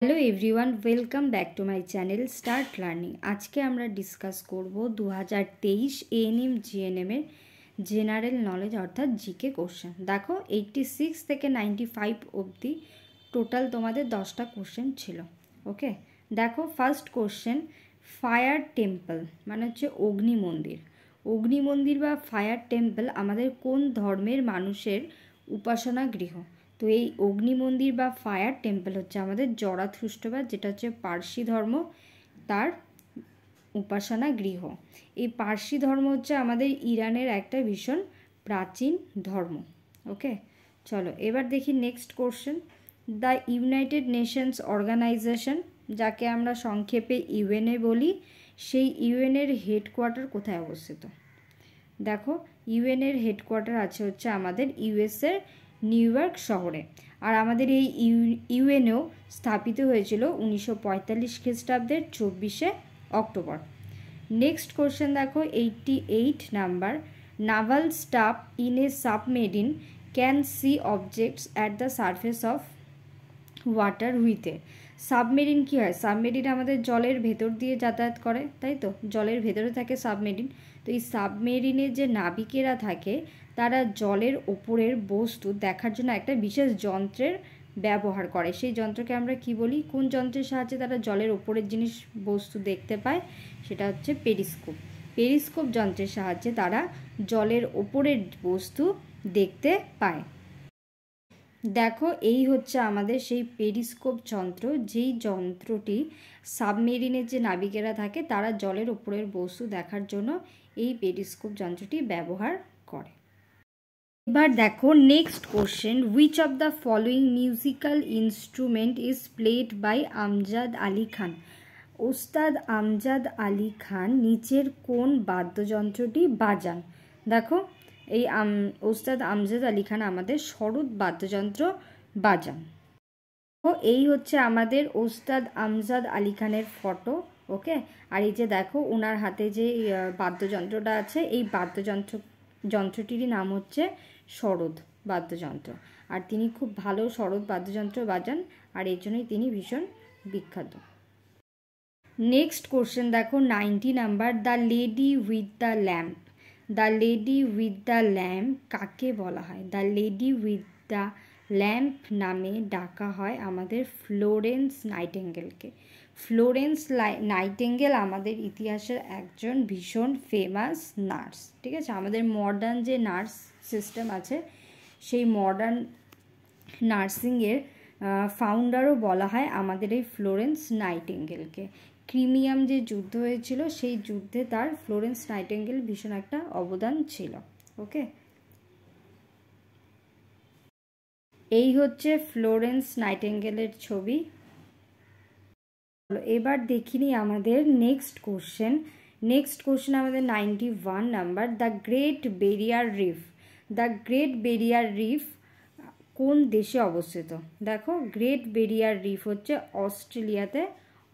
Hello everyone, welcome back to my channel start learning. আজকে আমরা discuss করব 2023 ANM জিএনএমের general knowledge অর্থাৎ GK question. দেখো 86 থেকে 95 অবধি টোটাল তোমাদের 10টা কোশ্চেন ছিল। ওকে, দেখো ফার্স্ট কোশ্চেন, ফায়ার টেম্পল মানে হচ্ছে অগ্নি মন্দির। অগ্নি মন্দির বা ফায়ার টেম্পল আমাদের কোন ধর্মের মানুষের উপাসনা গৃহ? তো এই অগ্নি মন্দির বা ফায়ার টেম্পল হচ্ছে আমাদের জরাথুস্ট্রবাদ, যেটা হচ্ছে পার্সি ধর্ম, তার উপাসনা গৃহ। এই পার্সি ধর্ম হচ্ছে আমাদের ইরানের একটা ভীষণ প্রাচীন ধর্ম। ওকে, চলো এবার দেখি next question. The United Nations Organization, যাকে আমরা সংক্ষেপে ইউএনএ বলি, সেই ইউএনের হেডকোয়ার্টার কোথায় অবস্থিত? দেখো ইউএনের হেডকোয়ার্টার আছে হচ্ছে আমাদের ইউএসের নিউ ইয়র্ক শহরে। আর আমাদের এই ইউএনও স্থাপিত হয়েছিল 1945 খ্রিস্টাব্দের 24শে অক্টোবর। নেক্সট কোশ্চেন দেখো 88 number, naval staff in a submarine can see objects at the surface of water with a. Submarine কী হয়? সাবমেরিন আমাদের জলের ভেতর দিয়ে যাতায়াত করে, তাই তো, জলের ভেতরে থাকে সাবমেরিন। তো এই সাবমেরিনে যে নাবিকেরা থাকে তারা জলের ওপরের বস্তু দেখার জন্য একটা বিশেষ যন্ত্রের ব্যবহার করে। সেই যন্ত্রকে আমরা কি বলি? কোন যন্ত্রের সাহায্যে তারা জলের ওপরের জিনিস বস্তু দেখতে পায়? সেটা হচ্ছে পেরিস্কোপ। পেরিস্কোপ যন্ত্রের সাহায্যে তারা জলের ওপরের বস্তু দেখতে পায়। দেখো এই হচ্ছে আমাদের সেই পেরিস্কোপ যন্ত্র, যেই যন্ত্রটি সাবমেরিনের যে নাবিকেরা থাকে তারা জলের ওপরের বস্তু দেখার জন্য এই পেরিস্কোপ যন্ত্রটি ব্যবহার করে। এবার দেখো next question, which of the following musical instrument is played by Amjad Ali Khan? Ustad Amjad Ali খান নিচের কোন বাদ্যযন্ত্রটি বাজান? দেখো এই ওস্তাদ আমজাদ আলী খান আমাদের সরোদ বাদ্যযন্ত্র বাজান। এই হচ্ছে আমাদের ওস্তাদ আমজাদ আলী খানের ফটো। ওকে, আর এই যে দেখো ওনার হাতে যে বাদ্যযন্ত্রটা আছে, এই যন্ত্রটিরই নাম হচ্ছে সরোদ বাদ্যযন্ত্র। আর তিনি খুব ভালো সরোদ বাদ্যযন্ত্র বাজান, আর এর জন্যই তিনি ভীষণ বিখ্যাত। নেক্সট কোশ্চেন দেখো 90 number, the lady with the lamp. The lady with the lamp কাকে বলা হয়? The lady with the lamp নামে ডাকা হয় আমাদের ফ্লোরেন্স নাইটিঙ্গেলকে। ফ্লোরেন্স নাইটিঙ্গেল আমাদের ইতিহাসের একজন ভীষণ ফেমাস নার্স। ঠিক আছে, আমাদের মডার্ন যে নার্স সিস্টেম আছে সেই মডার্ন নার্সিংয়ের ফাউন্ডারও বলা হয় আমাদের এই ফ্লোরেন্স নাইটিঙ্গেলকে। ক্রিমিয়াম যে যুদ্ধ হয়েছিল সেই যুদ্ধে তার ফ্লোরেন্স নাইটিঙ্গেল ভীষণ একটা অবদান ছিল। ওকে, এই হচ্ছে ফ্লোরেন্স নাইটিঙ্গেলের ছবি। এবার দেখিনি আমাদের নেক্সট কোশ্চেন। নেক্সট কোশ্চেন আমাদের 91 number, the Great Barrier Reef. The Great Barrier Reef কোন দেশে অবস্থিত? দেখো গ্রেট বেরিয়ার রিফ হচ্ছে অস্ট্রেলিয়াতে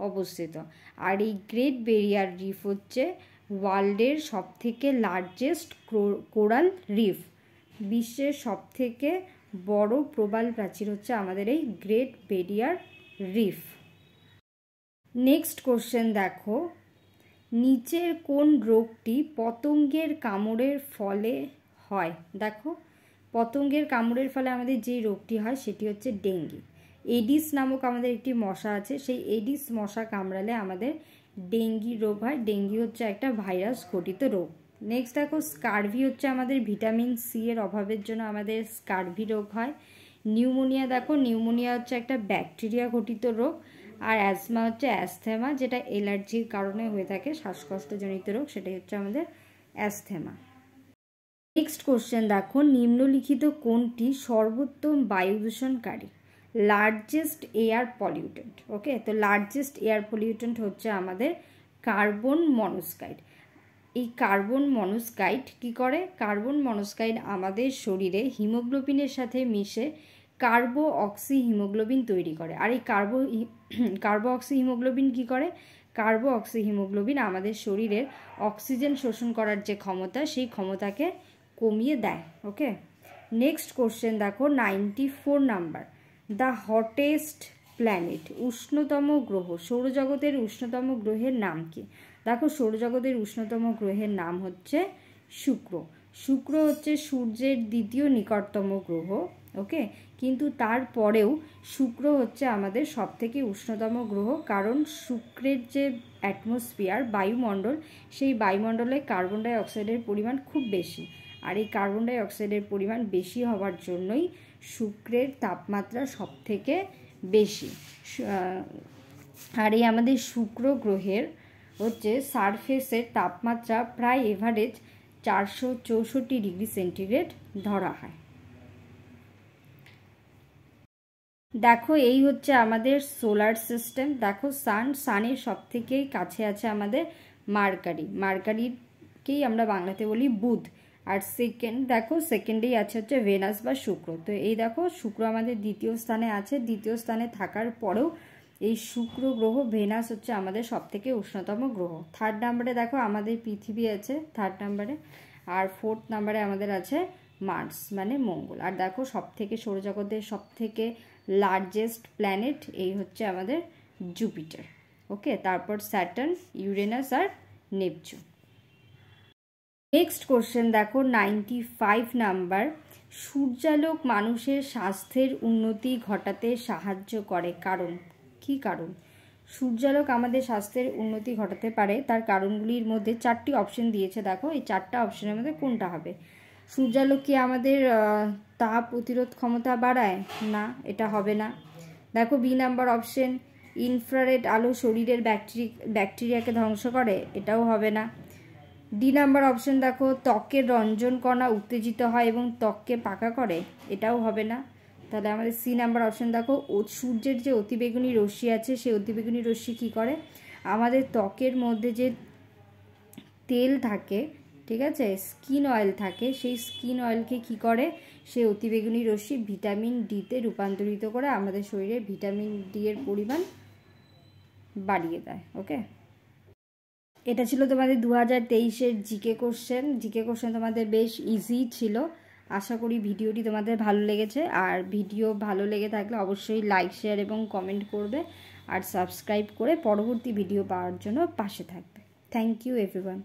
অবস্থিত। আর এই গ্রেট বেরিয়ার রিফ হচ্ছে ওয়ার্ল্ডের সবথেকে লার্জেস্ট কোরাল রিফ। বিশ্বের সবথেকে বড় প্রবাল প্রাচীর হচ্ছে আমাদের এই Great Barrier Reef. Next question দেখো, নিচের কোন রোগটি পতঙ্গের কামড়ের ফলে হয়? দেখো পতঙ্গের কামড়ের ফলে আমাদের যে রোগটি হয় সেটি হচ্ছে ডেঙ্গি। এডিস নামক আমাদের একটি মশা আছে, সেই এডিস মশা কামড়ালে আমাদের ডেঙ্গি রোগ হয়। ডেঙ্গি হচ্ছে একটা ভাইরাস ঘটিত রোগ। নেক্সট দেখো স্কারভি হচ্ছে আমাদের ভিটামিন সি এর অভাবের জন্য আমাদের স্কারভি রোগ হয়। নিউমোনিয়া, দেখো নিউমোনিয়া হচ্ছে একটা ব্যাকটেরিয়া ঘটিত রোগ। আর অ্যাজমা হচ্ছে অ্যাস্থেমা, যেটা অ্যালার্জির কারণে হয়ে থাকে, শ্বাসকষ্টজনিত রোগ, সেটাই হচ্ছে আমাদের অ্যাস্থেমা। নেক্সট কোশ্চেন দেখো, নিম্নলিখিত কোনটি সর্বোত্তম বায়ু দূষণকারী? Largest air pollutant. ওকে, তো লার্জেস্ট এয়ার পলিউটেন্ট হচ্ছে আমাদের কার্বন মনোক্সাইড। এই কার্বন মনোক্সাইড কি করে? কার্বন মনোক্সাইড আমাদের শরীরে হিমোগ্লোবিনের সাথে মিশে কার্বো অক্সি হিমোগ্লোবিন তৈরি করে। আর এই কার্বো অক্সি হিমোগ্লোবিন কি করে? কার্বো অক্সি হিমোগ্লোবিন আমাদের শরীরের অক্সিজেন শোষণ করার যে ক্ষমতা, সেই ক্ষমতাকে কমিয়ে দেয়। ওকে, নেক্সট কোশ্চেন দেখো 94 নাম্বার, দ্য হটেস্ট প্ল্যানেট, উষ্ণতম গ্রহ, সৌরজগতের উষ্ণতম গ্রহের নাম কি? দেখো সৌরজগতের উষ্ণতম গ্রহের নাম হচ্ছে শুক্র। শুক্র হচ্ছে সূর্যের দ্বিতীয় নিকটতম গ্রহ, ওকে, কিন্তু তারপরেও শুক্র হচ্ছে আমাদের সবথেকে উষ্ণতম গ্রহ, কারণ শুক্রের যে অ্যাটমসফিয়ার, বায়ুমণ্ডল, সেই বায়ুমণ্ডলে কার্বন ডাই অক্সাইডের পরিমাণ খুব বেশি, আর এই কার্বন ডাই অক্সাইডের পরিমাণ বেশি হওয়ার জন্যই শুক্রের তাপমাত্রা সবথেকে বেশি। আর এই আমাদের শুক্র গ্রহের হচ্ছে সারফেসের তাপমাত্রা প্রায় এভারেজ 464 ডিগ্রি সেন্টিগ্রেড ধরা হয়। দেখো এই হচ্ছে আমাদের সোলার সিস্টেম। দেখো সানের সব থেকেই কাছে আছে আমাদের মার্কারি, মার্কারিকেই আমরা বাংলাতে বলি বুধ। আর দেখো সেকেন্ডেই আছে হচ্ছে ভেনাস বা শুক্র। তো এই দেখো শুক্র আমাদের দ্বিতীয় স্থানে আছে, দ্বিতীয় স্থানে থাকার পরেও এই শুক্র গ্রহ, ভেনাস হচ্ছে আমাদের সব থেকে উষ্ণতম গ্রহ। থার্ড নাম্বারে দেখো আমাদের পৃথিবী আছে থার্ড নাম্বারে, আর ফোর্থ নাম্বারে আমাদের আছে মার্স মানে মঙ্গল। আর দেখো সব থেকে সৌরজগতের সব থেকে লার্জেস্ট প্ল্যানেট এই হচ্ছে আমাদের জুপিটার, ওকে, তারপর স্যাটার্ন, ইউরেনাস আর নেপচুন। নেক্সট কোশ্চেন দেখো 95 নাম্বার, সূর্যালোক মানুষের স্বাস্থ্যের উন্নতি ঘটাতে সাহায্য করে, কারণ কি কারণ? সূর্যালোক আমাদের স্বাস্থ্যের উন্নতি ঘটাতে পারে, তার কারণগুলির মধ্যে 4টি অপশন দিয়েছে। দেখো এই 4টা অপশনের মধ্যে কোনটা হবে? সূর্যালোক কি আমাদের তাপ প্রতিরোধ ক্ষমতা বাড়ায়? না, এটা হবে না। দেখো বি নাম্বার অপশন, ইনফ্রারেড আলো শরীরের ব্যাকটেরিয়াকে ধ্বংস করে, এটাও হবে না। ডি নাম্বার অপশন দেখো, ত্বকের রঞ্জন কণা উত্তেজিত হয় এবং ত্বককে পাকা করে, এটাও হবে না। তাহলে আমাদের সি নাম্বার অপশন দেখো, সূর্যের যে অতিবেগুনি রশ্মি আছে সেই অতিবেগুনি রশ্মি কী করে? আমাদের ত্বকের মধ্যে যে তেল থাকে, ঠিক আছে, স্কিন অয়েল থাকে, সেই স্কিন অয়েলকে কি করে? সেই অতিবেগুনি রশ্মি ভিটামিন ডিতে রূপান্তরিত করে আমাদের শরীরে ভিটামিন ডি এর পরিমাণ বাড়িয়ে দেয়, ওকে। এটা ছিল তোমাদের 2023-এর জিকে কোশ্চেন। জিকে কোশ্চেন তোমাদের বেশ ইজি ছিল। আশা করি ভিডিওটি তোমাদের ভালো লেগেছে, আর ভিডিও ভালো লেগে থাকলে অবশ্যই লাইক, শেয়ার এবং কমেন্ট করবে, আর সাবস্ক্রাইব করে পরবর্তী ভিডিও পাওয়ার জন্য পাশে থাকবে। Thank you everyone.